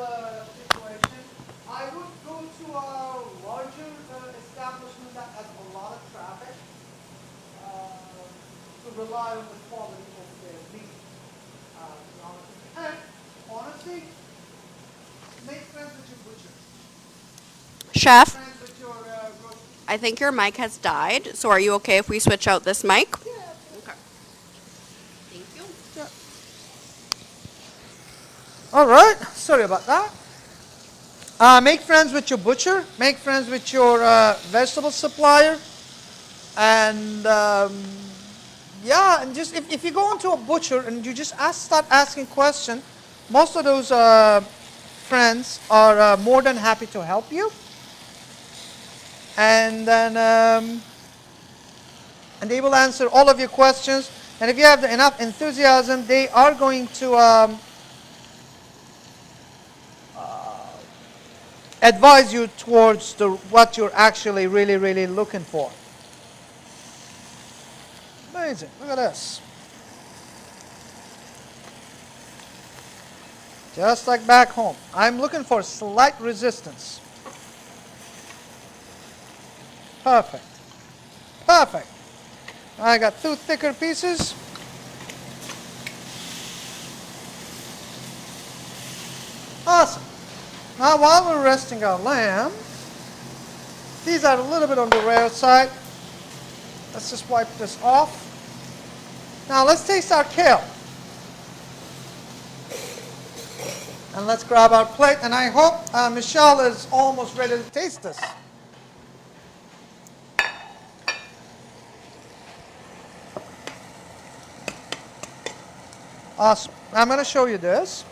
situation. I would go to a larger rely on the quality of their meat. And honestly, make friends with your butcher. Chef, Friends with your grocery. I think your mic has died, so are you okay if we switch out this mic? Yeah. Okay. Thank you. All right. Sorry about that. Make friends with your butcher. Make friends with your vegetable supplier. And yeah, and just if you go into a butcher and you just start asking questions, most of those friends are more than happy to help you. And then and they will answer all of your questions. And if you have enough enthusiasm, they are going to advise you towards what you're actually really looking for. Amazing. Look at this. Just like back home. I'm looking for slight resistance. Perfect. Perfect. I got 2 thicker pieces. Awesome. Now while we're resting our lamb, these are a little bit on the rare side. Let's just wipe this off. Now let's taste our kale. And let's grab our plate. And I hope Michele is almost ready to taste this. Awesome. I'm going to show you this.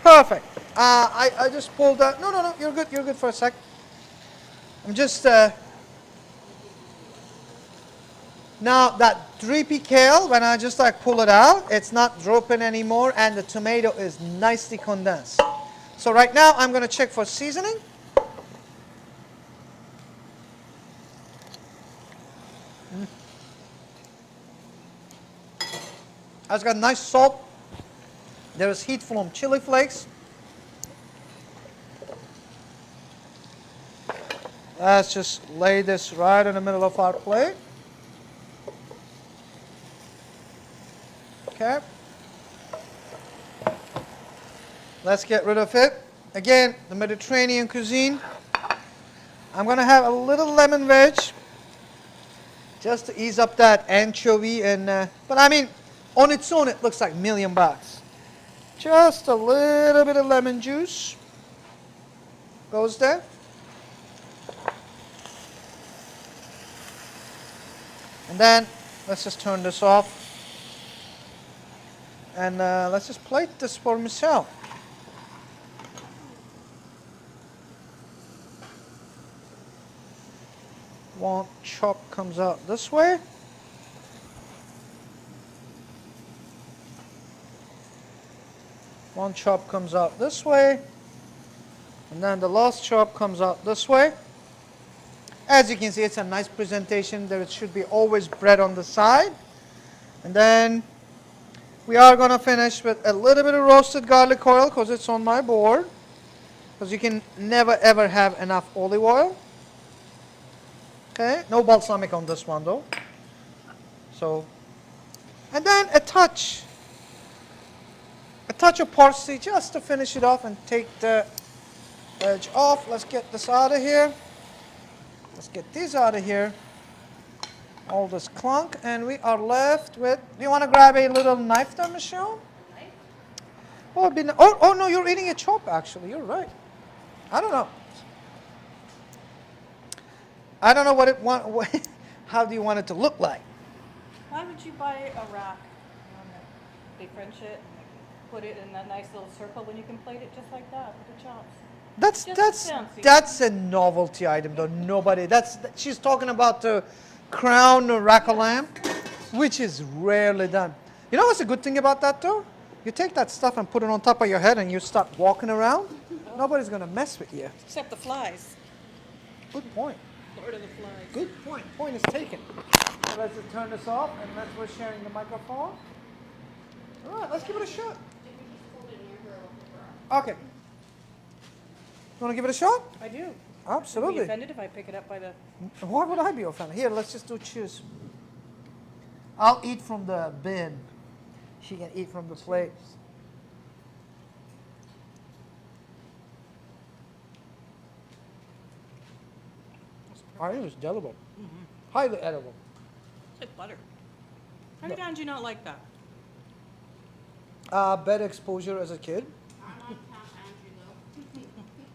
Perfect. I just pulled that. No. You're good. You're good for a sec. I'm just... Now that drippy kale, when I just pull it out, it's not dropping anymore and the tomato is nicely condensed. So right now I'm going to check for seasoning. It's got nice salt. There is heat from chili flakes. Let's just lay this right in the middle of our plate. Okay. Let's get rid of it. Again, the Mediterranean cuisine. I'm going to have a little lemon wedge just to ease up that anchovy. But I mean, on its own, it looks like $1,000,000. Just a little bit of lemon juice goes there. And then let's just turn this off. And let's just plate this for Michele. One chop comes out this way. One chop comes out this way. And then the last chop comes out this way. As you can see, it's a nice presentation. There should be always bread on the side. And then we are going to finish with a little bit of roasted garlic oil because it's on my board. Because you can never ever have enough olive oil. Okay, no balsamic on this one though. So, and then a touch of parsley just to finish it off and take the edge off. Let's get this out of here. Let's get these out of here. All this clunk, and we are left with. Do you want to grab a little knife there, Michele? Knife? Oh no, you're eating a chop actually. You're right. I don't know. I don't know what it want. How do you want it to look like? Why would you buy a rack? They French it and put it in a nice little circle when you can plate it just like that with the chops. That's a novelty item though. Nobody. She's talking about the crown rack of lamb, which is rarely done. You know what's the good thing about that though? You take that stuff and put it on top of your head and you start walking around. Nobody's gonna mess with you. Except the flies. Good point. Lord of the flies. Good point. Point is taken. So let's just turn this off and we're sharing the microphone. All right, let's give it a shot. Okay. You want to give it a shot? I do. Absolutely. Would you be offended if I pick it up by the... Why would I be offended? Here, let's just do cheers. I'll eat from the bin. She can eat from the plate. I think it's edible. Highly edible. It's like butter. How many times do you not like that? Bad exposure as a kid. I'm on Count Andrew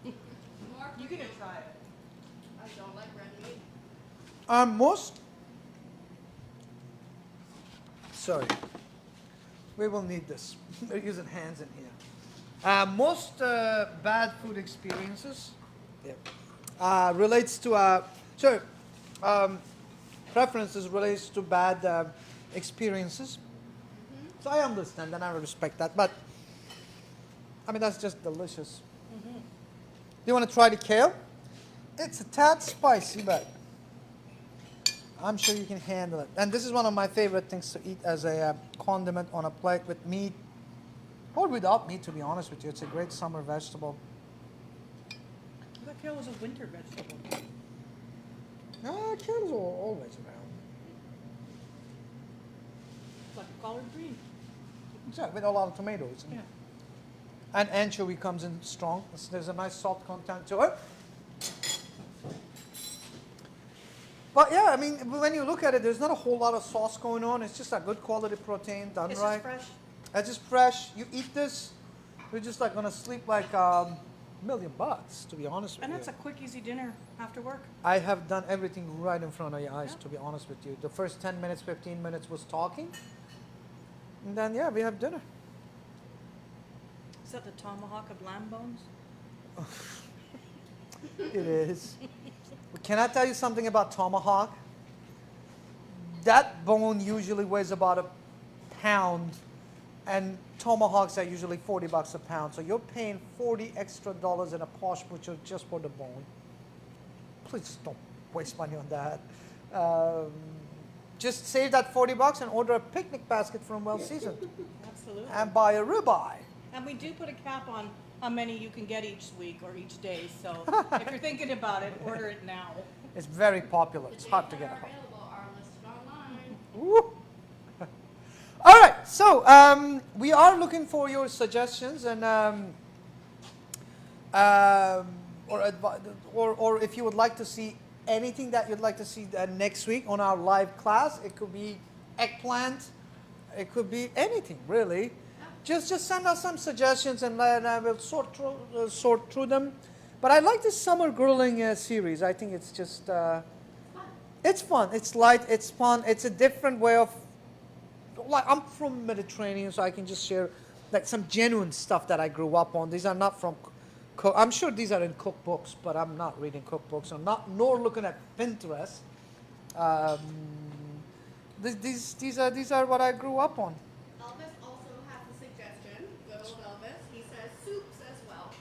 though. You're gonna try it. I don't like red meat. Most. Sorry. We will need this. We're using hands in here. Most bad food experiences relates to preferences relates to bad experiences. So I understand and I respect that, but I mean that's just delicious. Do you want to try the kale? It's a tad spicy, but I'm sure you can handle it. And this is one of my favorite things to eat as a condiment on a plate with meat, or without meat, to be honest with you. It's a great summer vegetable. I thought kale was a winter vegetable. Kale is always around. It's like a collard green. Exactly, with a lot of tomatoes. Yeah. And anchovy comes in strong. There's a nice salt content to it. But yeah, I mean, when you look at it, there's not a whole lot of sauce going on. It's just a good quality protein done It's right. just fresh. It's just fresh. You eat this, you're just like gonna sleep like $1 million, to be honest with And you. that's a quick, easy dinner after work. I have done everything right in front of your eyes, to be honest with you. The first 10 minutes, 15 minutes was talking. And then, yeah, we have dinner. Is that the tomahawk of lamb bones? It is. Can I tell you something about tomahawk? That bone usually weighs about a pound, and tomahawks are usually $40 a pound. So you're paying $40 extra in a posh butcher just for the bone. Please don't waste money on that. Just save that $40 and order a picnic basket from Well Seasoned Absolutely. and buy a ribeye. And we do put a cap on how many you can get each week or each day. So if you're thinking about it, order it now. It's very popular. It's hard to The get dates a that hold. are available are listed online. Woo. All right, so we are looking for your suggestions and or if you would like to see anything that you'd like to see next week on our live class. It could be eggplant, it could be anything really. Just send us some suggestions and I will sort through them. But I like this summer grilling series. I think it's just it's fun. It's light. It's fun. It's a different way of. Like I'm from Mediterranean, so I can just share like some genuine stuff that I grew up on. These are not from. I'm sure these are in cookbooks, but I'm not reading cookbooks. I'm not nor looking at Pinterest. These are what I grew up on. Elvis also has a suggestion. Good old Elvis. He says soups as well.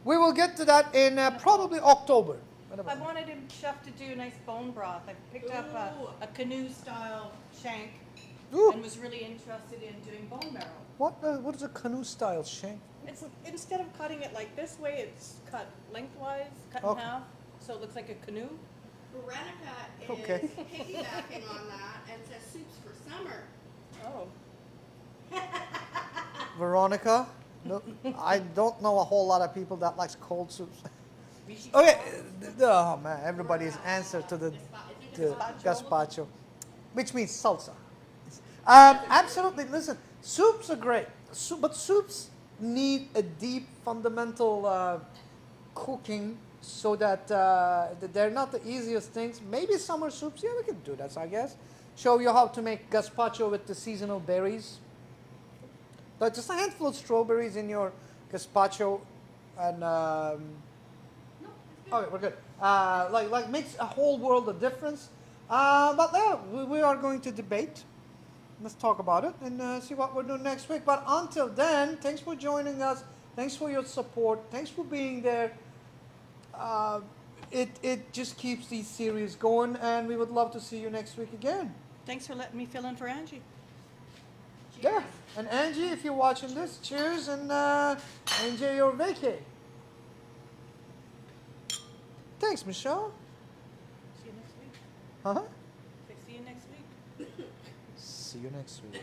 We will get to that in probably October. I wanted him, chef, to do a nice bone broth. I picked up a canoe-style shank Ooh. and was really interested in doing bone marrow. What is a canoe style shank? It's instead of cutting it like this way, it's cut lengthwise, cut Okay. in half, so it looks like a canoe. Veronica is Okay. piggybacking on that and says soups for summer. Oh. Veronica? No, I don't know a whole lot of people that likes cold soups. Okay, oh man, everybody's answer to the gazpacho, which means salsa. Absolutely, listen, soups are great, but soups need a deep fundamental cooking so that they're not the easiest things. Maybe summer soups, yeah, we can do that, I guess. Show you how to make gazpacho with the seasonal berries. But just a handful of strawberries in your gazpacho and okay, we're good. Like makes a whole world of difference. But yeah, we are going to debate. Let's talk about it and see what we're doing next week. But until then, thanks for joining us. Thanks for your support. Thanks for being there. It just keeps these series going, and we would love to see you next week again. Thanks for letting me fill in for Angie. Yeah, and Angie, if you're watching this, cheers and enjoy your vacay. Thanks, Michelle. See you next week. Huh? See you next week. See you next week.